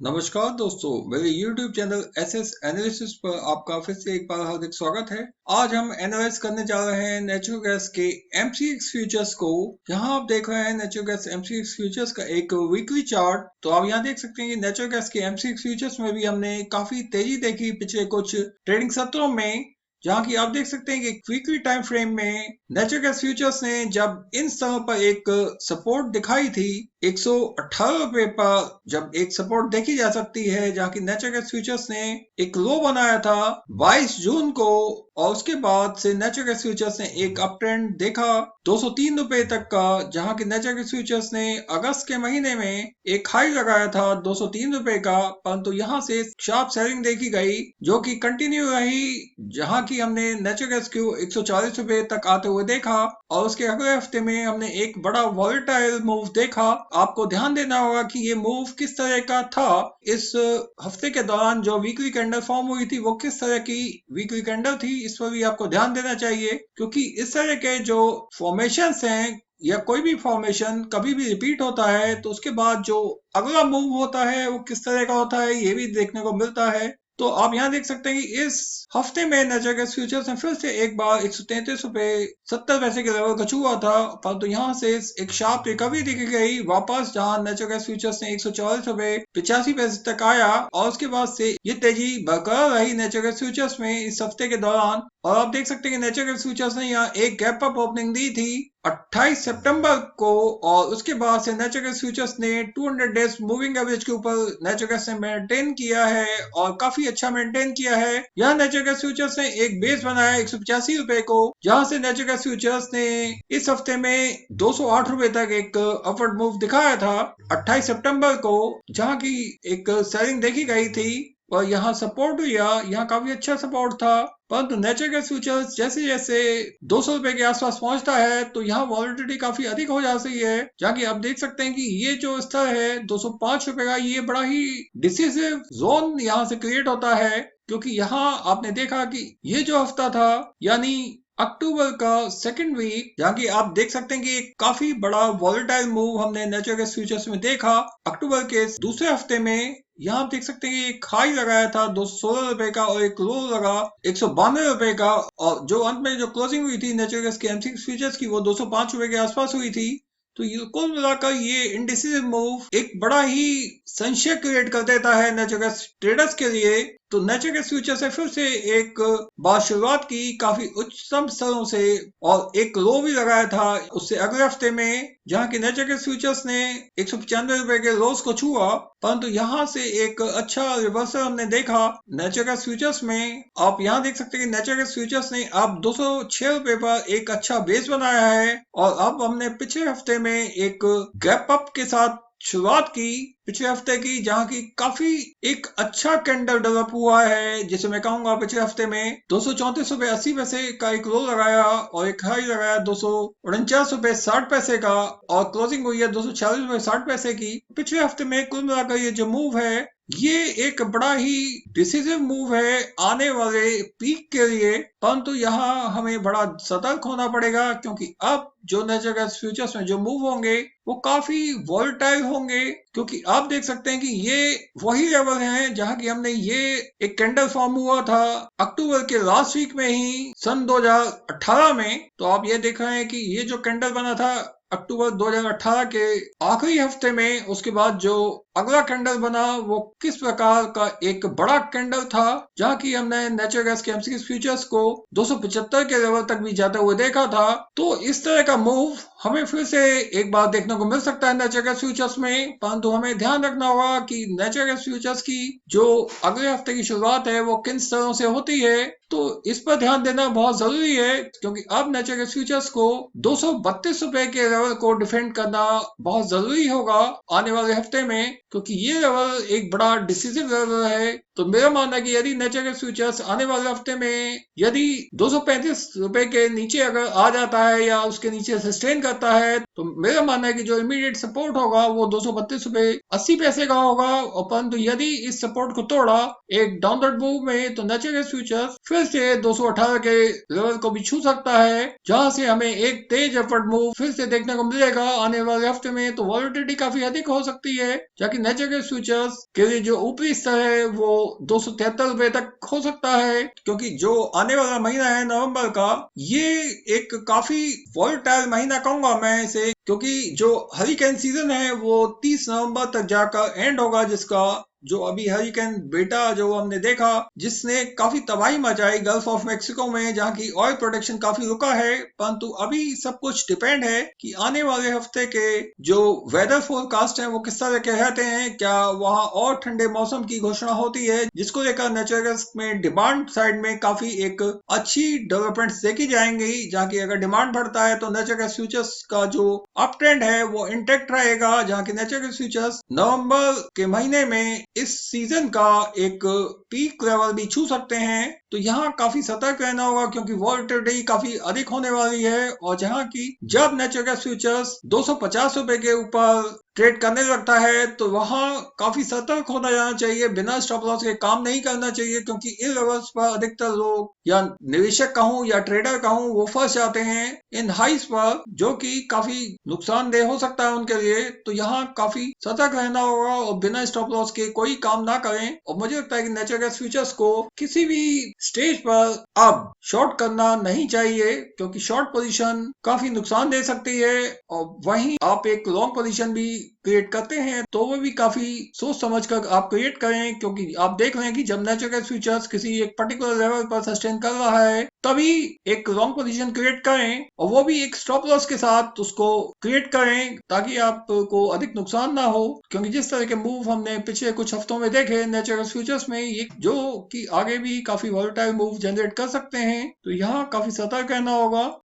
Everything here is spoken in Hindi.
नमस्कार दोस्तों, मेरे YouTube चैनल एसएस एनालिसिस पर आपका फिर से एक बार हार्दिक स्वागत है। आज हम एनालाइज करने जा रहे हैं नेचुरल गैस के MCX फ्यूचर्स को। यहाँ आप देख रहे हैं नेचुरल गैस MCX फ्यूचर्स का एक वीकली चार्ट। तो आप यहाँ देख सकते हैं कि नेचुरल गैस के MCX फ्यूचर्स में भी हमने काफी तेजी देखी पिछले कुछ ट्रेडिंग सत्रों में, जहाँ की आप देख सकते हैं कि वीकली टाइम फ्रेम में नेचुरल गैस फ्यूचर्स ने जब इन समय पर एक सपोर्ट दिखाई थी 118 रुपए पर, जब एक सपोर्ट देखी जा सकती है, जहाँ की नेचुरल गैस फ्यूचर्स ने एक लो बनाया था 22 जून को, और उसके बाद से नेचुरल गैस फ्यूचर्स ने एक अप ट्रेंड देखा 203 रुपए तक का, जहाँ की नेचुरल गैस फ्यूचर्स ने अगस्त के महीने में एक हाई लगाया था 203 रुपए का, परंतु यहाँ से शार्प सेलिंग देखी गई जो कि कंटिन्यू रही, जहाँ की हमने नेचुरल गैस को 140 रुपए तक आते हुए देखा, और उसके अगले हफ्ते में हमने एक बड़ा वॉलेटाइल मूव देखा। आपको ध्यान देना होगा कि ये मूव किस तरह का था। इस हफ्ते के दौरान जो वीकली कैंडल फॉर्म हुई थी वो किस तरह की वीकली कैंडल थी, इस पर भी आपको ध्यान देना चाहिए, क्योंकि इस तरह के जो फॉर्मेशंस हैं या कोई भी फॉर्मेशन कभी भी रिपीट होता है तो उसके बाद जो अगला मूव होता है वो किस तरह का होता है ये भी देखने को मिलता है। तो आप यहाँ देख सकते हैं कि इस हफ्ते में नेचुरल गैस फ्यूचर्स ने फिर से एक बार 133 रुपए 70 पैसे के लेवल का छुआ था, परंतु यहाँ से एक शार्प रिकवरी दिखी गई वापस, जहाँ नेचुरल गैस फ्यूचर्स ने 144 रुपए 85 पैसे तक आया, और उसके बाद से ये तेजी बरकरार रही नेचुरल गैस फ्यूचर्स में इस हफ्ते के दौरान। और आप देख सकते हैं कि नेचुरल गैस फ्यूचर्स ने यहाँ एक गैप अप ओपनिंग दी थी 28 सितंबर को, और उसके बाद से नेचुरल गैस फ्यूचर्स ने 200 डेज मूविंग एवरेज के ऊपर नेचुरल गैस ने मेंटेन किया है, और काफी अच्छा मेंटेन किया है। यहाँ नेचुरल गैस फ्यूचर्स ने एक बेस बनाया 185 रुपए को, जहां से नेचुरल गैस फ्यूचर्स ने इस हफ्ते में 208 रुपए तक एक अपवर्ड मूव दिखाया था 28 सितंबर को, जहां की एक सेलिंग देखी गई थी, और यहाँ सपोर्ट हुआ, यहाँ काफी अच्छा सपोर्ट था। परंतु नेचुरल गैस फ्यूचर्स जैसे जैसे 200 रुपए के आसपास पहुंचता है तो यहाँ वॉलेटिलिटी काफी अधिक हो जाती है, जहाँ की आप देख सकते हैं कि ये जो स्तर है 205 रुपए का, ये बड़ा ही डिसिसिव जोन यहाँ से क्रिएट होता है, क्योंकि यहाँ आपने देखा कि ये जो हफ्ता था यानी अक्टूबर का सेकंड वीक, जहाँ की आप देख सकते हैं कि एक काफी बड़ा वॉलेटाइल मूव हमने नेचुरल गैस फ्यूचर्स में देखा। अक्टूबर के दूसरे हफ्ते में यहाँ आप देख सकते हैं कि एक हाई लगाया था 216 रुपए का, और एक लो लगा 192 रुपए का, और जो अंत में जो क्लोजिंग हुई थी नेचुरल गैस के MCX फ्यूचर्स की वो 205 रुपए के आसपास हुई थी। तो ये कुल मिलाकर ये इंडिसिसिव मूव एक बड़ा ही संशय क्रिएट कर देता है नेचुरल गैस ट्रेडर्स के लिए। तो नेचुरल गैस फ्यूचर से फिर से एक बार शुरुआत की काफी उच्चतम स्तरों से, और एक लो भी लगाया था उससे अगले हफ्ते में, जहां की नेचुरल गैस फ्यूचर्स ने 195 रुपए के लोस को छुआ, परंतु यहां से एक अच्छा रिवर्सल हमने देखा नेचुरल गैस फ्यूचर्स में। आप यहां देख सकते हैं कि नेचुरल गैस फ्यूचर्स ने अब 206 रुपए पर एक अच्छा बेस बनाया है, और अब हमने पिछले हफ्ते में एक गैप अप के साथ शुरुआत की पिछले हफ्ते की, जहां की काफी एक अच्छा कैंडल डेवलप हुआ है, जिसे मैं कहूंगा पिछले हफ्ते में 234 रुपए 80 पैसे का एक लो लगाया, और एक हाई लगाया 249 रुपए 60 पैसे का, और क्लोजिंग हुई है 246 रुपए 60 पैसे की। पिछले हफ्ते में कुल मिलाकर ये जो मूव है ये एक बड़ा ही डिसिसिव मूव है आने वाले पीक के लिए, परंतु यहाँ हमें बड़ा सतर्क होना पड़ेगा, क्योंकि अब जो नेचुरल गैस फ्यूचर्स में जो मूव होंगे वो काफी वॉलेटाइल होंगे, क्योंकि आप देख सकते हैं कि ये वही लेवल हैं जहां की हमने ये एक कैंडल फॉर्म हुआ था अक्टूबर के लास्ट वीक में ही सन 2018 में। तो आप ये देख रहे हैं कि ये जो कैंडल बना था अक्टूबर 2018 के आखिरी हफ्ते में, उसके बाद जो अगला कैंडल बना वो किस प्रकार का एक बड़ा कैंडल था, जहां की हमने नेचुरल गैस के MCX फ्यूचर्स को 275 के लेवल तक भी जाते हुए देखा था। तो इस तरह का मूव हमें फिर से एक बार देखने को मिल सकता है नेचुरल गैस फ्यूचर्स में, परंतु हमें ध्यान रखना होगा कि नेचुरल गैस फ्यूचर्स की जो अगले हफ्ते की शुरुआत है वो किन स्तरों से होती है, तो इस पर ध्यान देना बहुत जरूरी है, क्योंकि अब नेचुरल गैस फ्यूचर्स को 232 रुपए के लेवल को डिफेंड करना बहुत जरूरी होगा आने वाले हफ्ते में, क्योंकि ये लेवल एक बड़ा डिसिसिव लेवल है। तो मेरा मानना है कि यदि नेचुरल गैस फ्यूचर्स आने वाले हफ्ते में यदि 235 रुपए के नीचे अगर आ जाता है या उसके नीचे सस्टेन करता है, तो मेरा मानना है कि जो इमीडिएट सपोर्ट होगा वो 232 रुपए 80 पैसे का होगा, और परंतु यदि इस सपोर्ट को तोड़ा एक डाउनवर्ड मूव में तो नेचुरल गैस फ्यूचर्स फिर से 218 के लेवल को भी छू सकता है, जहां से हमें एक तेज अपवर्ड मूव फिर से देखने को मिलेगा आने वाले हफ्ते में। तो वॉलेटिलिटी काफी अधिक हो सकती है, जबकि नेचुरल गैस फ्यूचर्स के लिए जो ऊपरी स्तर है वो 273 रुपए तक हो सकता है, क्योंकि जो आने वाला महीना है नवंबर का, ये एक काफी वॉलेटाइल महीना कहूंगा मैं इसे, क्योंकि जो हरिकेन सीजन है वो 30 नवंबर तक जाकर एंड होगा, जिसका जो अभी हरिकेन बेटा जो हमने देखा, जिसने काफी तबाही मचाई गल्फ ऑफ मेक्सिको में, जहां की ऑयल प्रोडक्शन काफी रुका है। परंतु अभी सब कुछ डिपेंड है कि आने वाले हफ्ते के जो वेदर फोरकास्ट है वो किस तरह के रहते हैं। क्या वहां और ठंडे मौसम की घोषणा होती है, जिसको लेकर नेचुरल गैस में डिमांड साइड में काफी एक अच्छी डेवलपमेंट देखी जाएंगी, जहाँ की अगर डिमांड बढ़ता है तो नेचुरल गैस फ्यूचर्स का जो अप ट्रेंड है वो इंटेक्ट रहेगा, जहाँ की नेचुरल गैस फ्यूचर्स नवंबर के महीने में इस सीजन का एक पीक लेवल भी छू सकते हैं। तो यहाँ काफी सतर्क रहना होगा, क्योंकि वॉलेटिलिटी काफी अधिक होने वाली है, और जहाँ की जब नेचुरल गैस फ्यूचर्स 250 रुपए के ऊपर ट्रेड करने लगता है तो वहां काफी सतर्क होना जाना चाहिए, बिना स्टॉप लॉस के काम नहीं करना चाहिए, क्योंकि इन लेवल्स पर अधिकतर लोग या निवेशक कहूं या ट्रेडर कहूं वो फंस जाते हैं इन हाइस पर, जो कि काफी नुकसानदेह हो सकता है उनके लिए। तो यहाँ काफी सतर्क रहना होगा और बिना स्टॉप लॉस के कोई काम ना करें। और मुझे लगता है कि नेचुरल गैस फ्यूचर्स को किसी भी स्टेज पर अब शॉर्ट करना नहीं चाहिए, क्योंकि शॉर्ट पोजीशन काफी नुकसान दे सकती है, और वहीं आप एक लॉन्ग पोजीशन भी क्रिएट करते हैं तो वो भी काफी सोच समझ कर आप क्रिएट करें, क्योंकि आप देख रहे हैं कि जब नेचुरल गैस फ्यूचर्स किसी एक पर्टिकुलर लेवल पर सस्टेन कर रहा है तभी एक लॉन्ग पोजीशन क्रिएट करें, और वो भी एक स्टॉप लॉस के साथ उसको क्रिएट करें, ताकि आपको अधिक नुकसान ना हो। क्योंकि जिस तरह के मूव हमने पिछले कुछ हफ्तों में देखे नेचुरल गैस फ्यूचर्स में, ये जो कि आगे भी काफी वॉलेटाइल मूव जनरेट कर सकते हैं, तो यहाँ काफी सतर्क रहना होगा।